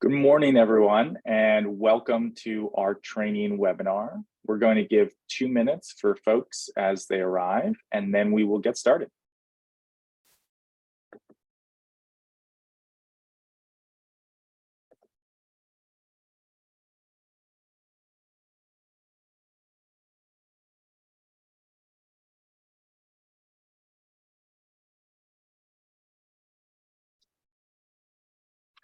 Good morning, everyone, and welcome to our training webinar. We're going to give 2 minutes for folks as they arrive, and then we will get started.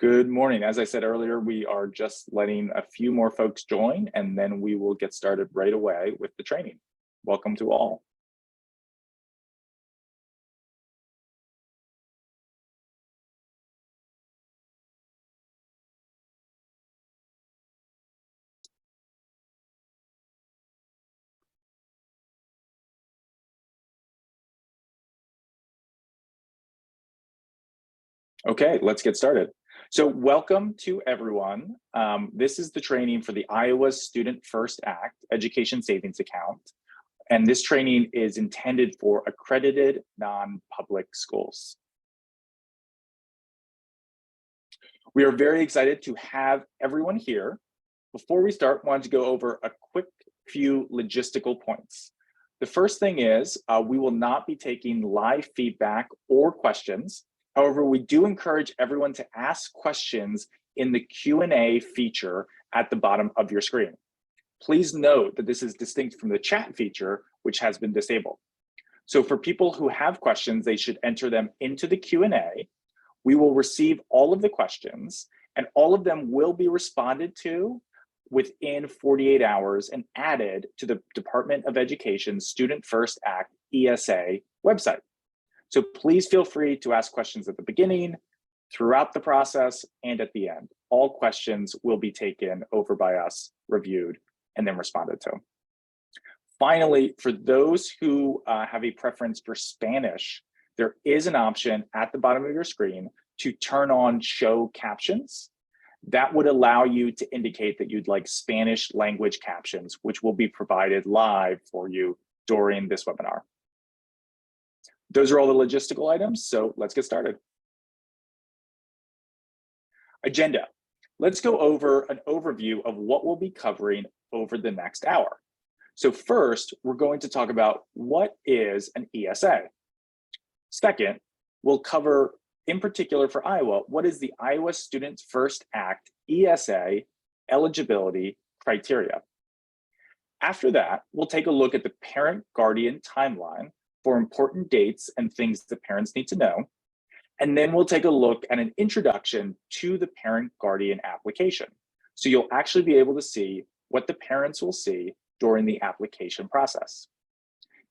Good morning. As I said earlier, we are just letting a few more folks join, and then we will get started right away with the training. Welcome to all. Okay, let's get started. So welcome to everyone. This is the training for the Iowa Student First Act Education Savings Account. And this training is intended for accredited non-public schools. We are very excited to have everyone here. Before we start, I wanted to go over a quick few logistical points. The first thing is we will not be taking live feedback or questions. However, we do encourage everyone to ask questions in the Q&A feature at the bottom of your screen. Please note that this is distinct from the chat feature, which has been disabled. So for people who have questions, they should enter them into the Q&A. We will receive all of the questions, and all of them will be responded to within 48 hours and added to the Department of Education's Student First Act ESA website. So please feel free to ask questions at the beginning, throughout the process, and at the end. All questions will be taken over by us, reviewed, and then responded to. Finally, for those who have a preference for Spanish, there is an option at the bottom of your screen to turn on show captions. That would allow you to indicate that you'd like Spanish language captions, which will be provided live for you during this webinar. Those are all the logistical items, so let's get started. Agenda. Let's go over an overview of what we'll be covering over the next hour. So first, we're going to talk about what is an ESA. Second, we'll cover, in particular for Iowa, what is the Iowa Students First Act ESA eligibility criteria. After that, we'll take a look at the parent-guardian timeline for important dates and things that parents need to know. And then we'll take a look at an introduction to the parent-guardian application. So you'll actually be able to see what the parents will see during the application process.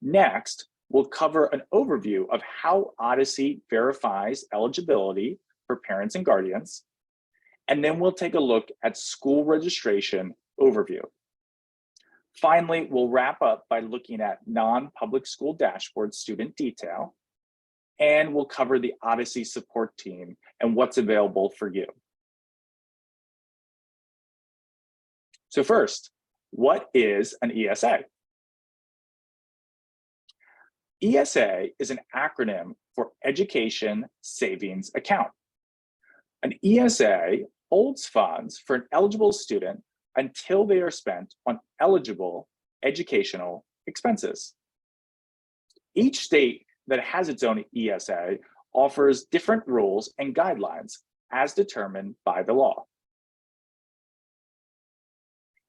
Next, we'll cover an overview of how Odyssey verifies eligibility for parents and guardians. And then we'll take a look at school registration overview. Finally, we'll wrap up by looking at non-public school dashboard student detail, and we'll cover the Odyssey support team and what's available for you. So first, what is an ESA? ESA is an acronym for Education Savings Account. An ESA holds funds for an eligible student until they are spent on eligible educational expenses. Each state that has its own ESA offers different rules and guidelines as determined by the law.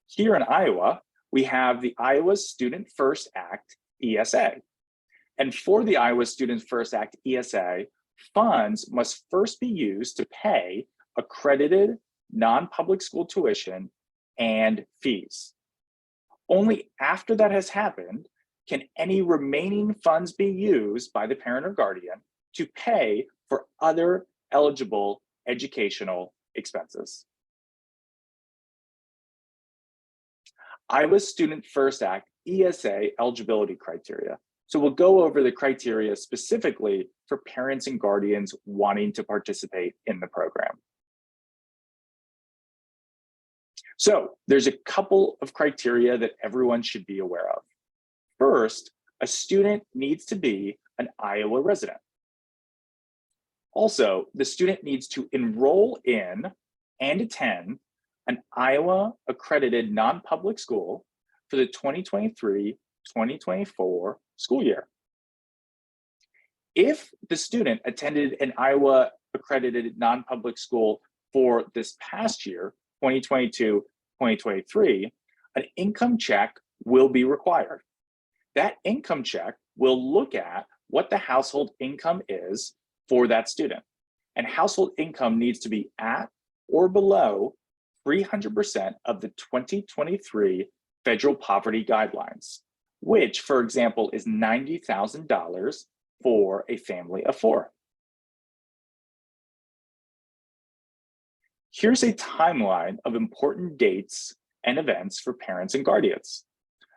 Here in Iowa, we have the Iowa Student First Act ESA. And for the Iowa Student First Act ESA, funds must first be used to pay accredited non-public school tuition and fees. Only after that has happened can any remaining funds be used by the parent or guardian to pay for other eligible educational expenses. Iowa Student First Act ESA eligibility criteria. So we'll go over the criteria specifically for parents and guardians wanting to participate in the program. So there's a couple of criteria that everyone should be aware of. First, a student needs to be an Iowa resident. Also, the student needs to enroll in and attend an Iowa accredited non-public school for the 2023-2024 school year. If the student attended an Iowa accredited non-public school for this past year, 2022-2023, an income check will be required. That income check will look at what the household income is for that student. And household income needs to be at or below 300% of the 2023 federal poverty guidelines, which, for example, is $90,000 for a family of 4. Here's a timeline of important dates and events for parents and guardians.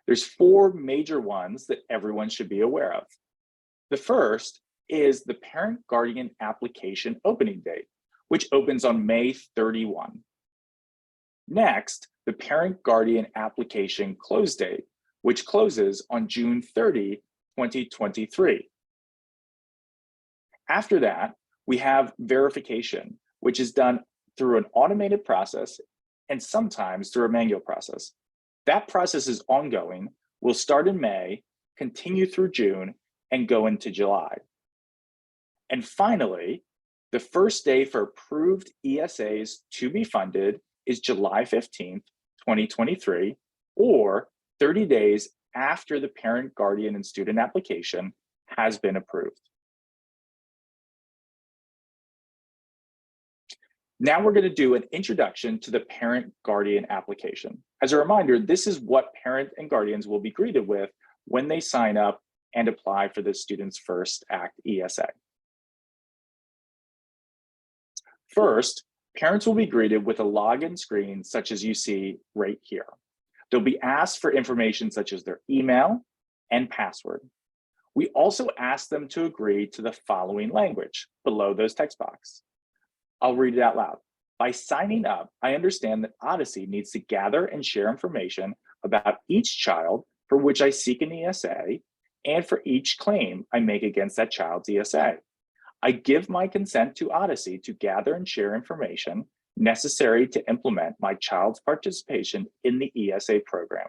There's 4 major ones that everyone should be aware of. The first is the parent guardian application opening date, which opens on May 31. Next, the parent guardian application close date, which closes on June 30, 2023. After that, we have verification, which is done through an automated process and sometimes through a manual process. That process is ongoing, will start in May, continue through June, and go into July. And finally, the first day for approved ESAs to be funded is July 15th, 2023, or 30 days after the parent, guardian, and student application has been approved. Now we're going to do an introduction to the parent guardian application. As a reminder, this is what parent and guardians will be greeted with when they sign up and apply for the Students First Act ESA. First, parents will be greeted with a login screen such as you see right here. They'll be asked for information such as their email and password. We also ask them to agree to the following language below those text boxes. I'll read it out loud. By signing up, I understand that Odyssey needs to gather and share information about each child for which I seek an ESA and for each claim I make against that child's ESA. I give my consent to Odyssey to gather and share information necessary to implement my child's participation in the ESA program,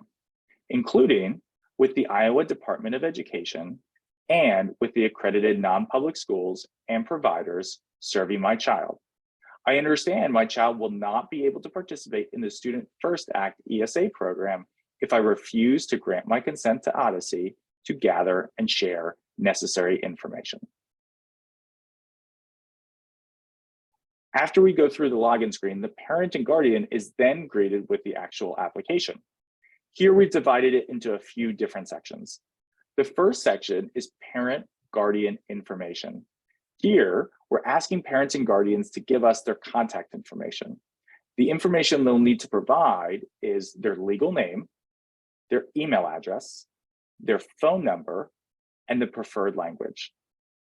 including with the Iowa Department of Education and with the accredited non-public schools and providers serving my child. I understand my child will not be able to participate in the Student First Act ESA program if I refuse to grant my consent to Odyssey to gather and share necessary information. After we go through the login screen, the parent and guardian is then greeted with the actual application. Here we've divided it into a few different sections. The first section is parent guardian information. Here, we're asking parents and guardians to give us their contact information. The information they'll need to provide is their legal name, their email address, their phone number, and the preferred language.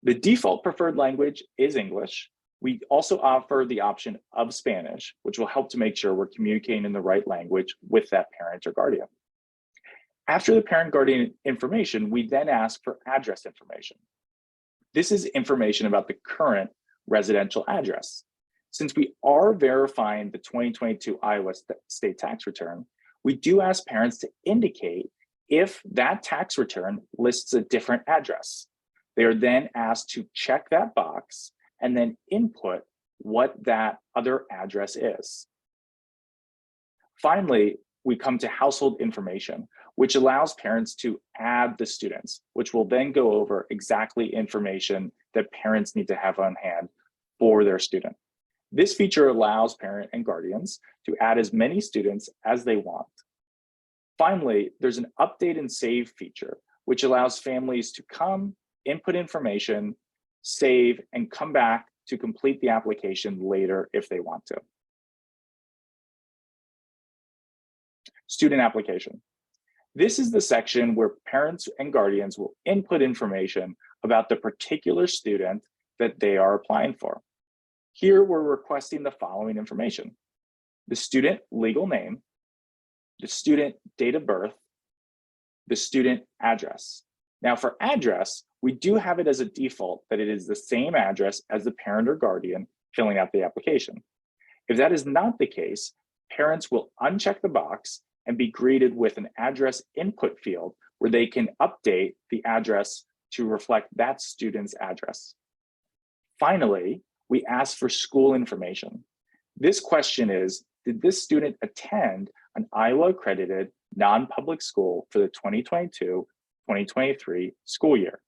The default preferred language is English. We also offer the option of Spanish, which will help to make sure we're communicating in the right language with that parent or guardian. After the parent guardian information, we then ask for address information. This is information about the current residential address. Since we are verifying the 2022 Iowa state tax return, we do ask parents to indicate if that tax return lists a different address. They are then asked to check that box and then input what that other address is. Finally, we come to household information, which allows parents to add the students, which will then go over exactly information that parents need to have on hand for their student. This feature allows parent and guardians to add as many students as they want. Finally, there's an update and save feature, which allows families to come, input information, save, and come back to complete the application later if they want to. Student application. This is the section where parents and guardians will input information about the particular student that they are applying for. Here, we're requesting the following information: the student legal name, the student date of birth, the student address. Now for address, we do have it as a default that it is the same address as the parent or guardian filling out the application. If that is not the case, parents will uncheck the box and be greeted with an address input field where they can update the address to reflect that student's address. Finally, we ask for school information. This question is, did this student attend an Iowa accredited non-public school for the 2022-2023 school year?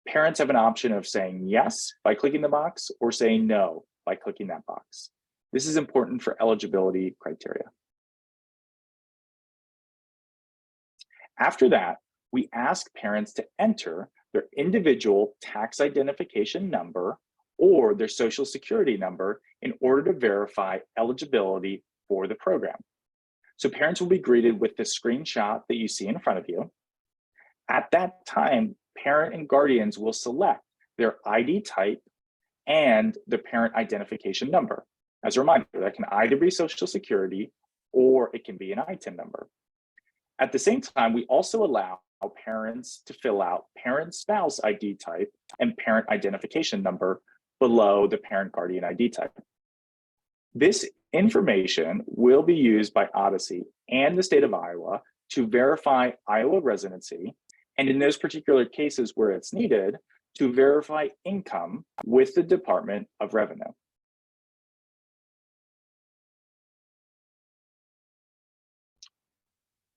Parents have an option of saying yes by clicking the box or saying no by clicking that box. This is important for eligibility criteria. After that, we ask parents to enter their individual tax identification number or their social security number in order to verify eligibility for the program. So parents will be greeted with the screenshot that you see in front of you. At that time, parent and guardians will select their ID type and the parent identification number. As a reminder, that can either be social security or it can be an ITIN number. At the same time, we also allow parents to fill out parent-spouse ID type and parent identification number below the parent-guardian ID type. This information will be used by Odyssey and the state of Iowa to verify Iowa residency, and in those particular cases where it's needed, to verify income with the Department of Revenue.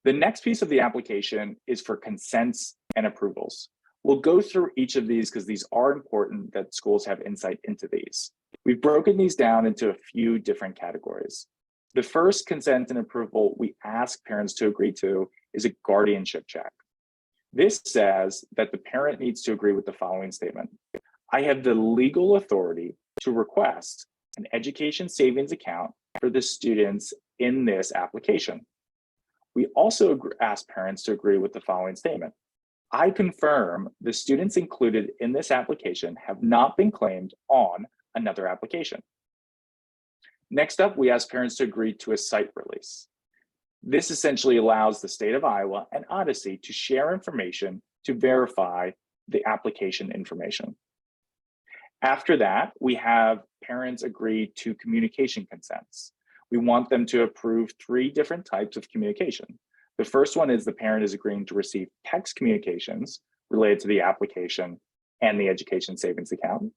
The next piece of the application is for consents and approvals. We'll go through each of these because these are important that schools have insight into these. We've broken these down into a few different categories. The first consent and approval we ask parents to agree to is a guardianship check. This says that the parent needs to agree with the following statement. I have the legal authority to request an education savings account for the students in this application. We also ask parents to agree with the following statement. I confirm the students included in this application have not been claimed on another application. Next up, we ask parents to agree to a site release. This essentially allows the state of Iowa and Odyssey to share information to verify the application information. After that, we have parents agree to communication consents. We want them to approve 3 different types of communication. The first one is the parent is agreeing to receive text communications related to the application and the education savings account.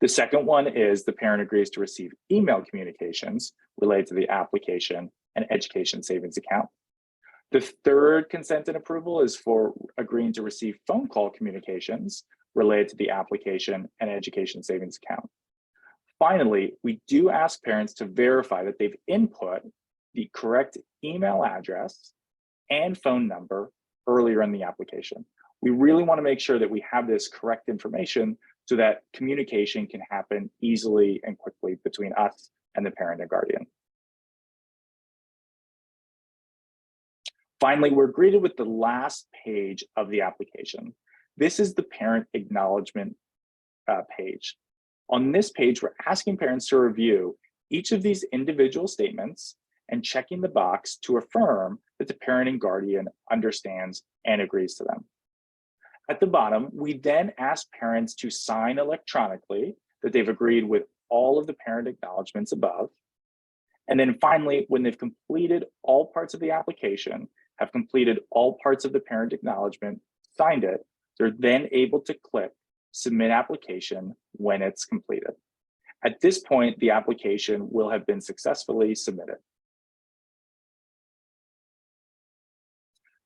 The second one is the parent agrees to receive email communications related to the application and education savings account. The third consent and approval is for agreeing to receive phone call communications related to the application and education savings account. Finally, we do ask parents to verify that they've input the correct email address and phone number earlier in the application. We really want to make sure that we have this correct information so that communication can happen easily and quickly between us and the parent and guardian. Finally, we're greeted with the last page of the application. This is the parent acknowledgement page. On this page, we're asking parents to review each of these individual statements and checking the box to affirm that the parent and guardian understands and agrees to them. At the bottom, we then ask parents to sign electronically that they've agreed with all of the parent acknowledgements above. And then finally, when they've completed all parts of the application, have completed all parts of the parent acknowledgement, signed it, they're then able to click Submit Application when it's completed. At this point, the application will have been successfully submitted.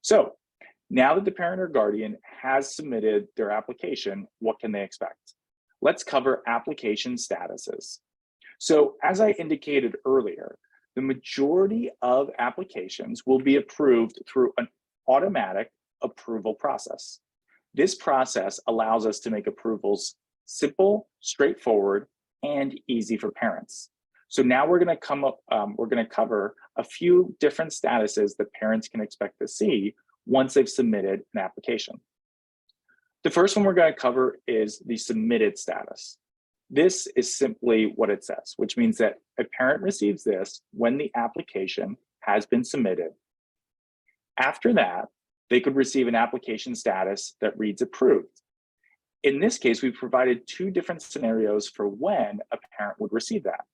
So now that the parent or guardian has submitted their application, what can they expect? Let's cover application statuses. So as I indicated earlier, the majority of applications will be approved through an automatic approval process. This process allows us to make approvals simple, straightforward, and easy for parents. So now we're going to cover a few different statuses that parents can expect to see once they've submitted an application. The first one we're going to cover is the submitted status. This is simply what it says, which means that a parent receives this when the application has been submitted. After that, they could receive an application status that reads approved. In this case, we've provided 2 different scenarios for when a parent would receive that.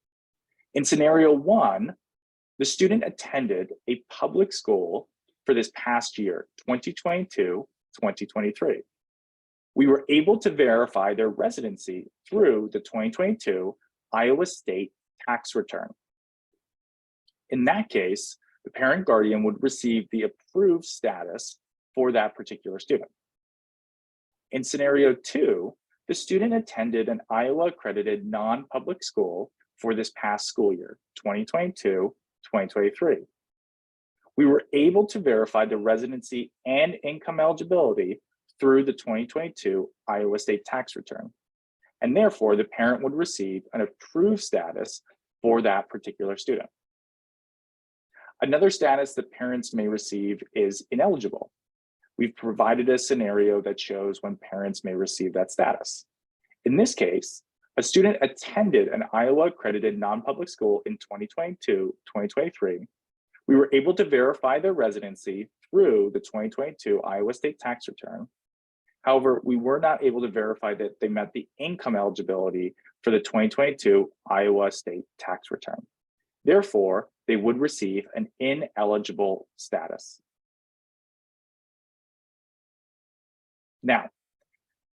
In scenario 1, the student attended a public school for this past year, 2022-2023. We were able to verify their residency through the 2022 Iowa State tax return. In that case, the parent guardian would receive the approved status for that particular student. In scenario 2, the student attended an Iowa accredited non-public school for this past school year, 2022-2023. We were able to verify the residency and income eligibility through the 2022 Iowa State tax return, and therefore the parent would receive an approved status for that particular student. Another status that parents may receive is ineligible. We've provided a scenario that shows when parents may receive that status. In this case, a student attended an Iowa accredited non-public school in 2022-2023. We were able to verify their residency through the 2022 Iowa State tax return. However, we were not able to verify that they met the income eligibility for the 2022 Iowa State tax return. Therefore, they would receive an ineligible status. Now,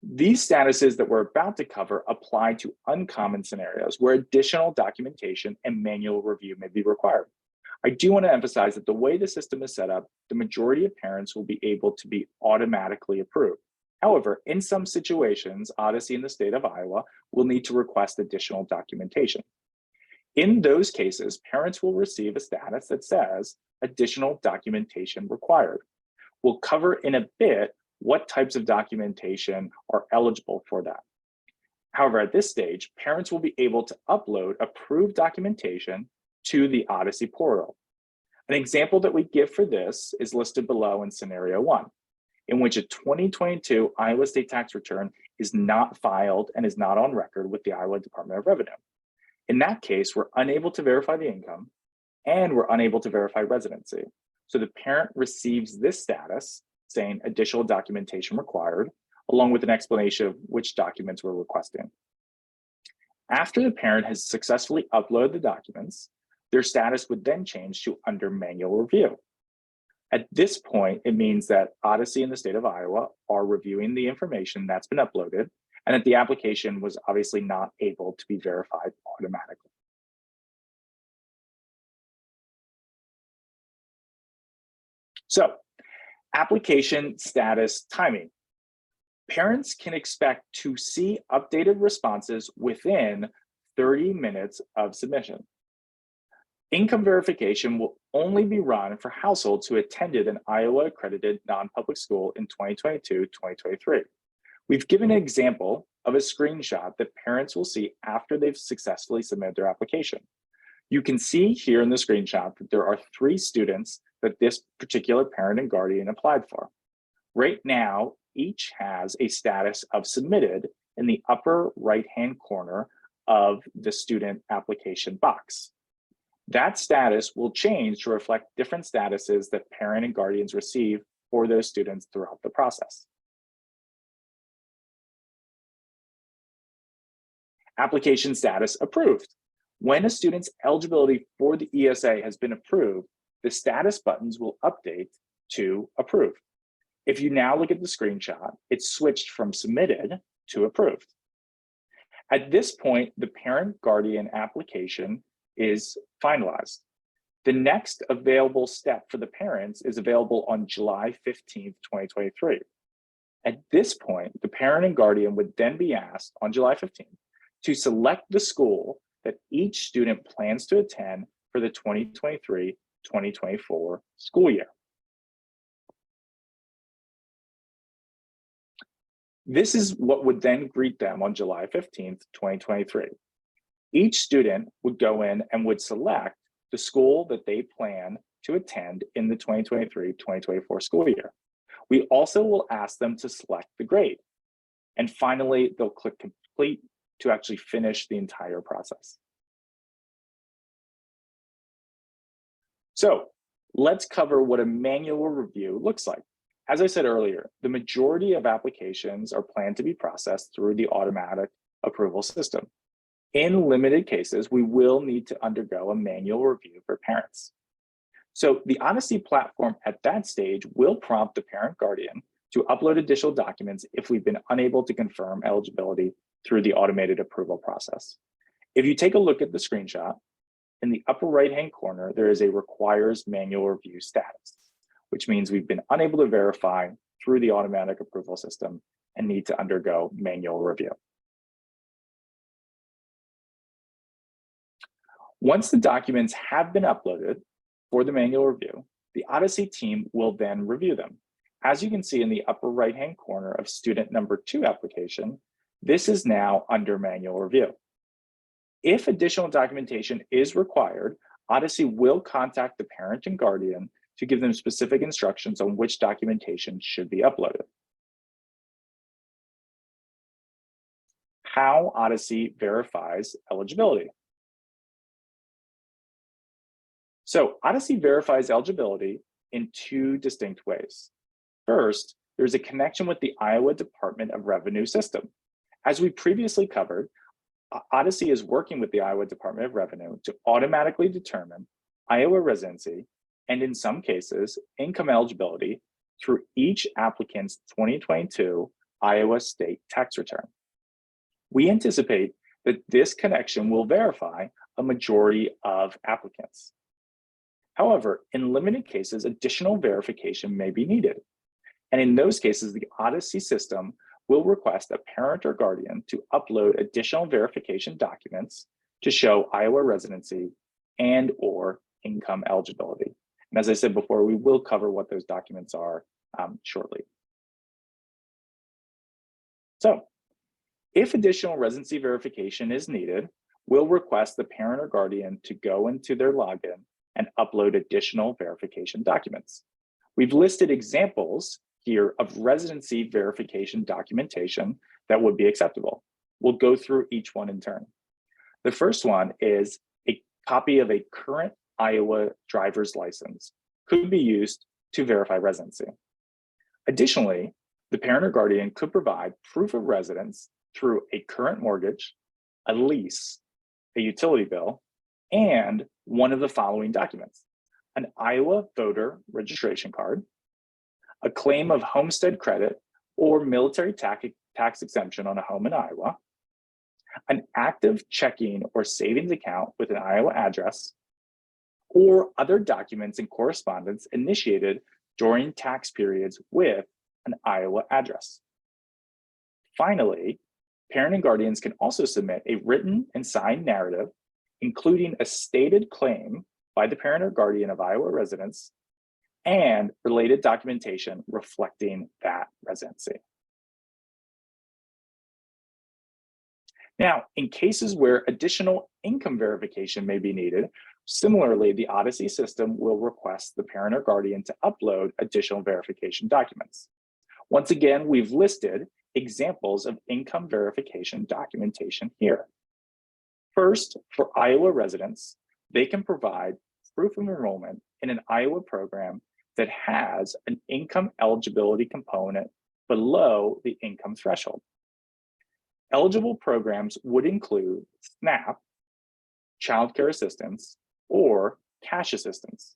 these statuses that we're about to cover apply to uncommon scenarios where additional documentation and manual review may be required. I do want to emphasize that the way the system is set up, the majority of parents will be able to be automatically approved. However, in some situations, Odyssey in the state of Iowa will need to request additional documentation. In those cases, parents will receive a status that says additional documentation required. We'll cover in a bit what types of documentation are eligible for that. However, at this stage, parents will be able to upload approved documentation to the Odyssey portal. An example that we give for this is listed below in scenario 1, in which a 2022 Iowa State tax return is not filed and is not on record with the Iowa Department of Revenue. In that case, we're unable to verify the income and we're unable to verify residency. So the parent receives this status saying additional documentation required, along with an explanation of which documents we're requesting. After the parent has successfully uploaded the documents, their status would then change to under manual review. At this point, it means that Odyssey and the state of Iowa are reviewing the information that's been uploaded, and that the application was obviously not able to be verified automatically. So, application status timing. Parents can expect to see updated responses within 30 minutes of submission. Income verification will only be run for households who attended an Iowa accredited non-public school in 2022-2023. We've given an example of a screenshot that parents will see after they've successfully submitted their application. You can see here in the screenshot that there are 3 students that this particular parent and guardian applied for. Right now, each has a status of submitted in the upper right-hand corner of the student application box. That status will change to reflect different statuses that parent and guardians receive for those students throughout the process. Application status approved. When a student's eligibility for the ESA has been approved, the status buttons will update to approved. If you now look at the screenshot, it's switched from submitted to approved. At this point, the parent-guardian application is finalized. The next available step for the parents is available on July 15th, 2023. At this point, the parent and guardian would then be asked on July 15th to select the school that each student plans to attend for the 2023-2024 school year. This is what would then greet them on July 15th, 2023. Each student would go in and would select the school that they plan to attend in the 2023-2024 school year. We also will ask them to select the grade. And finally, they'll click complete to actually finish the entire process. So let's cover what a manual review looks like. As I said earlier, the majority of applications are planned to be processed through the automatic approval system. In limited cases, we will need to undergo a manual review for parents. So the Odyssey platform at that stage will prompt the parent guardian to upload additional documents if we've been unable to confirm eligibility through the automated approval process. If you take a look at the screenshot, in the upper right-hand corner, there is a requires manual review status, which means we've been unable to verify through the automatic approval system and need to undergo manual review. Once the documents have been uploaded for the manual review, the Odyssey team will then review them. As you can see in the upper right-hand corner of student number 2 application, this is now under manual review. If additional documentation is required, Odyssey will contact the parent and guardian to give them specific instructions on which documentation should be uploaded. How Odyssey verifies eligibility. So Odyssey verifies eligibility in 2 distinct ways. First, there's a connection with the Iowa Department of Revenue system. As we previously covered, Odyssey is working with the Iowa Department of Revenue to automatically determine Iowa residency and, in some cases, income eligibility through each applicant's 2022 Iowa state tax return. We anticipate that this connection will verify a majority of applicants. However, in limited cases, additional verification may be needed. And in those cases, the Odyssey system will request a parent or guardian to upload additional verification documents to show Iowa residency and or income eligibility. And as I said before, we will cover what those documents are shortly. So if additional residency verification is needed, we'll request the parent or guardian to go into their login and upload additional verification documents. We've listed examples here of residency verification documentation that would be acceptable. We'll go through each one in turn. The first one is a copy of a current Iowa driver's license could be used to verify residency. Additionally, the parent or guardian could provide proof of residence through a current mortgage, a lease, a utility bill, and one of the following documents: an Iowa voter registration card, a claim of homestead credit or military tax exemption on a home in Iowa, an active checking or savings account with an Iowa address, or other documents and correspondence initiated during tax periods with an Iowa address. Finally, parent and guardians can also submit a written and signed narrative, including a stated claim by the parent or guardian of Iowa residents and related documentation reflecting that residency. Now, in cases where additional income verification may be needed, similarly, the Odyssey system will request the parent or guardian to upload additional verification documents. Once again, we've listed examples of income verification documentation here. First, for Iowa residents, they can provide proof of enrollment in an Iowa program that has an income eligibility component below the income threshold. Eligible programs would include SNAP, child care assistance, or cash assistance.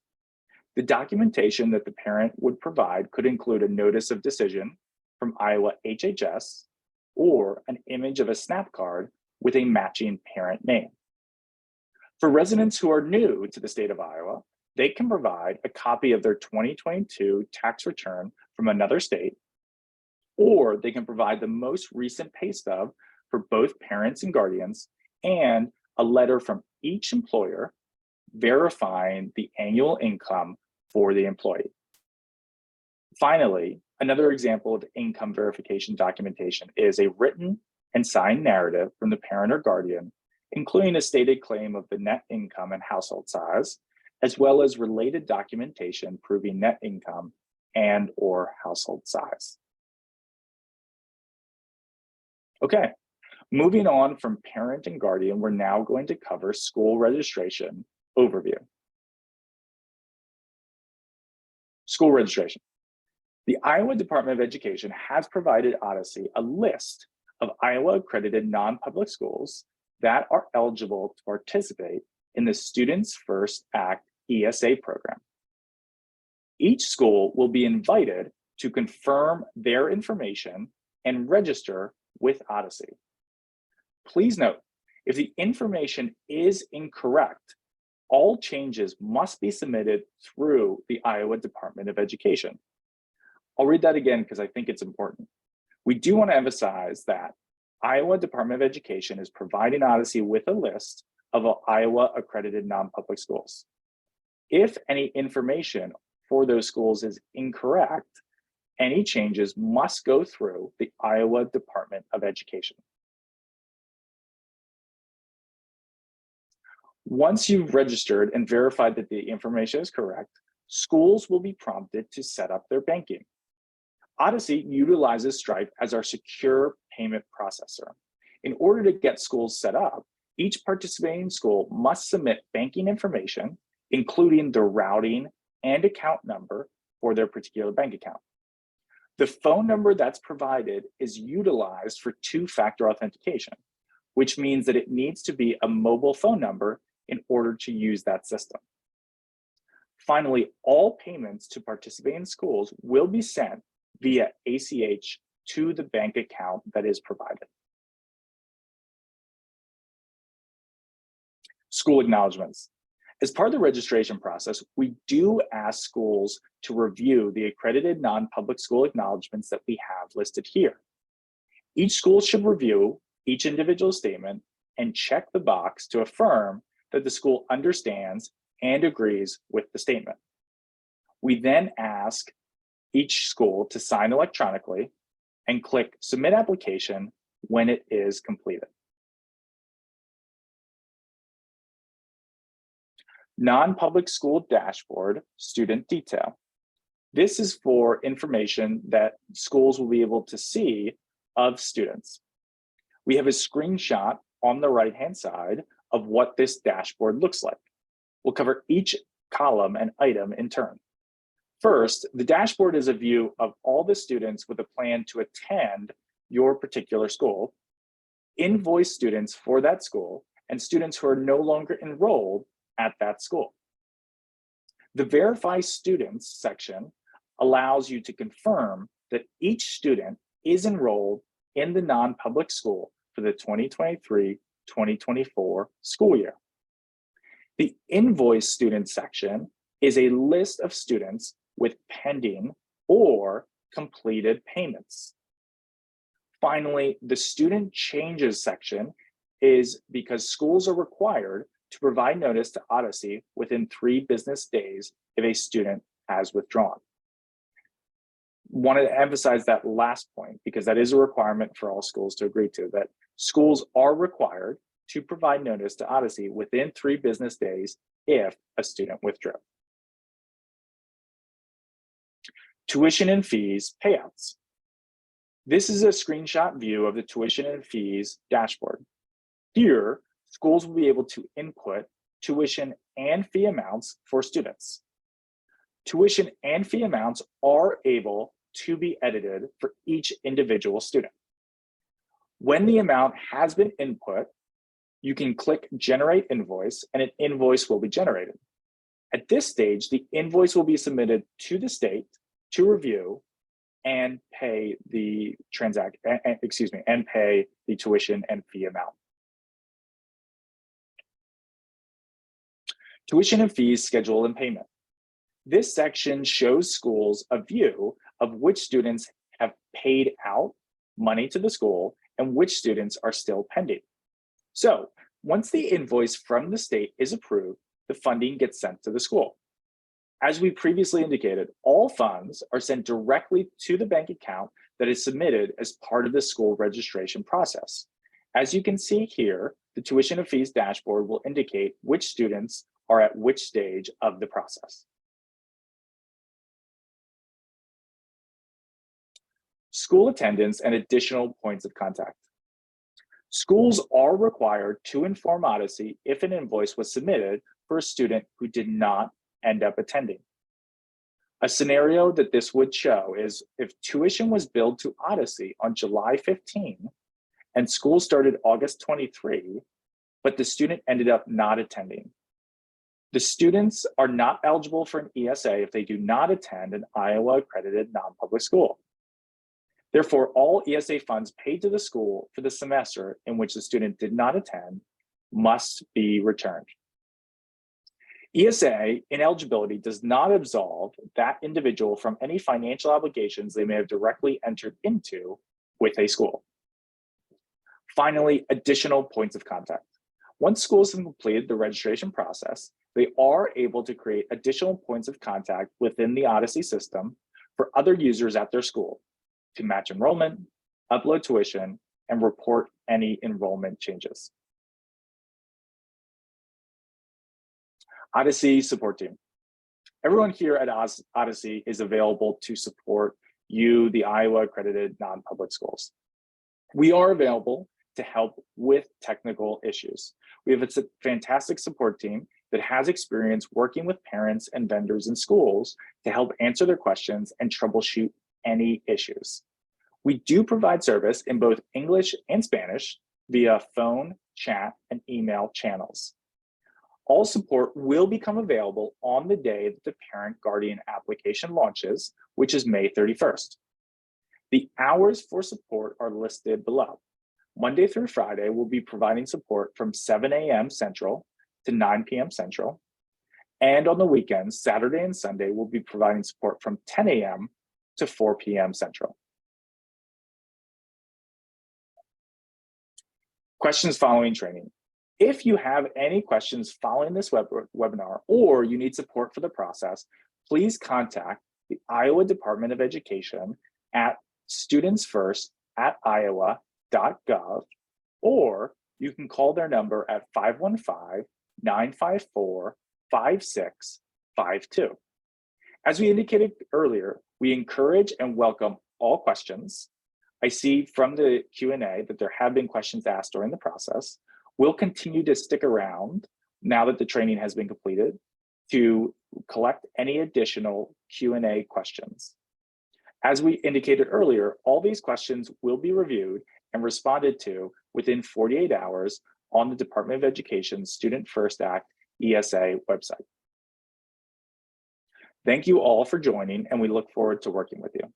The documentation that the parent would provide could include a notice of decision from Iowa HHS or an image of a SNAP card with a matching parent name. For residents who are new to the state of Iowa, they can provide a copy of their 2022 tax return from another state, or they can provide the most recent pay stub for both parents and guardians and a letter from each employer verifying the annual income for the employee. Finally, another example of income verification documentation is a written and signed narrative from the parent or guardian, including a stated claim of the net income and household size, as well as related documentation proving net income and or household size. Okay, moving on from parent and guardian, we're now going to cover school registration overview. School registration. The Iowa Department of Education has provided Odyssey a list of Iowa accredited non-public schools that are eligible to participate in the Students First Act ESA program. Each school will be invited to confirm their information and register with Odyssey. Please note, if the information is incorrect, all changes must be submitted through the Iowa Department of Education. I'll read that again because I think it's important. We do want to emphasize that Iowa Department of Education is providing Odyssey with a list of Iowa accredited non-public schools. If any information for those schools is incorrect, any changes must go through the Iowa Department of Education. Once you've registered and verified that the information is correct, schools will be prompted to set up their banking. Odyssey utilizes Stripe as our secure payment processor. In order to get schools set up, each participating school must submit banking information, including the routing and account number for their particular bank account. The phone number that's provided is utilized for two-factor authentication, which means that it needs to be a mobile phone number in order to use that system. Finally, all payments to participating schools will be sent via ACH to the bank account that is provided. School acknowledgements. As part of the registration process, we do ask schools to review the accredited non-public school acknowledgements that we have listed here. Each school should review each individual statement and check the box to affirm that the school understands and agrees with the statement. We then ask each school to sign electronically and click Submit Application when it is completed. Non-public school dashboard student detail. This is for information that schools will be able to see of students. We have a screenshot on the right-hand side of what this dashboard looks like. We'll cover each column and item in turn. First, the dashboard is a view of all the students with a plan to attend your particular school, invoice students for that school, and students who are no longer enrolled at that school. The Verify Students section allows you to confirm that each student is enrolled in the non-public school for the 2023-2024 school year. The Invoice Students section is a list of students with pending or completed payments. Finally, the Student Changes section is because schools are required to provide notice to Odyssey within 3 business days if a student has withdrawn. Wanted to emphasize that last point because that is a requirement for all schools to agree to, that schools are required to provide notice to Odyssey within 3 business days if a student withdrew. Tuition and fees payouts. This is a screenshot view of the tuition and fees dashboard. Here, schools will be able to input tuition and fee amounts for students. Tuition and fee amounts are able to be edited for each individual student. When the amount has been input, you can click Generate Invoice and an invoice will be generated. At this stage, the invoice will be submitted to the state to review and pay the and pay the tuition and fee amount. Tuition and fees schedule and payment. This section shows schools a view of which students have paid out money to the school and which students are still pending. So once the invoice from the state is approved, the funding gets sent to the school. As we previously indicated, all funds are sent directly to the bank account that is submitted as part of the school registration process. As you can see here, the tuition and fees dashboard will indicate which students are at which stage of the process. School attendance and additional points of contact. Schools are required to inform Odyssey if an invoice was submitted for a student who did not end up attending. A scenario that this would show is if tuition was billed to Odyssey on July 15 and school started August 23, but the student ended up not attending. The students are not eligible for an ESA if they do not attend an Iowa accredited non-public school. Therefore, all ESA funds paid to the school for the semester in which the student did not attend must be returned. ESA ineligibility does not absolve that individual from any financial obligations they may have directly entered into with a school. Finally, additional points of contact. Once schools have completed the registration process, they are able to create additional points of contact within the Odyssey system for other users at their school to match enrollment, upload tuition, and report any enrollment changes. Odyssey support team. Everyone here at Odyssey is available to support you, the Iowa accredited non-public schools. We are available to help with technical issues. We have a fantastic support team that has experience working with parents and vendors in schools to help answer their questions and troubleshoot any issues. We do provide service in both English and Spanish via phone, chat, and email channels. All support will become available on the day that the parent-guardian application launches, which is May 31st. The hours for support are listed below. Monday through Friday, we'll be providing support from 7 a.m. Central to 9 p.m. Central. And on the weekends, Saturday and Sunday, we'll be providing support from 10 a.m. to 4 p.m. Central. Questions following training. If you have any questions following this webinar or you need support for the process, please contact the Iowa Department of Education at studentsfirst@iowa.gov, or you can call their number at 515-954-5652. As we indicated earlier, we encourage and welcome all questions. I see from the Q&A that there have been questions asked during the process. We'll continue to stick around now that the training has been completed to collect any additional Q&A questions. As we indicated earlier, all these questions will be reviewed and responded to within 48 hours on the Department of Education's Student First Act ESA website. Thank you all for joining, and we look forward to working with you.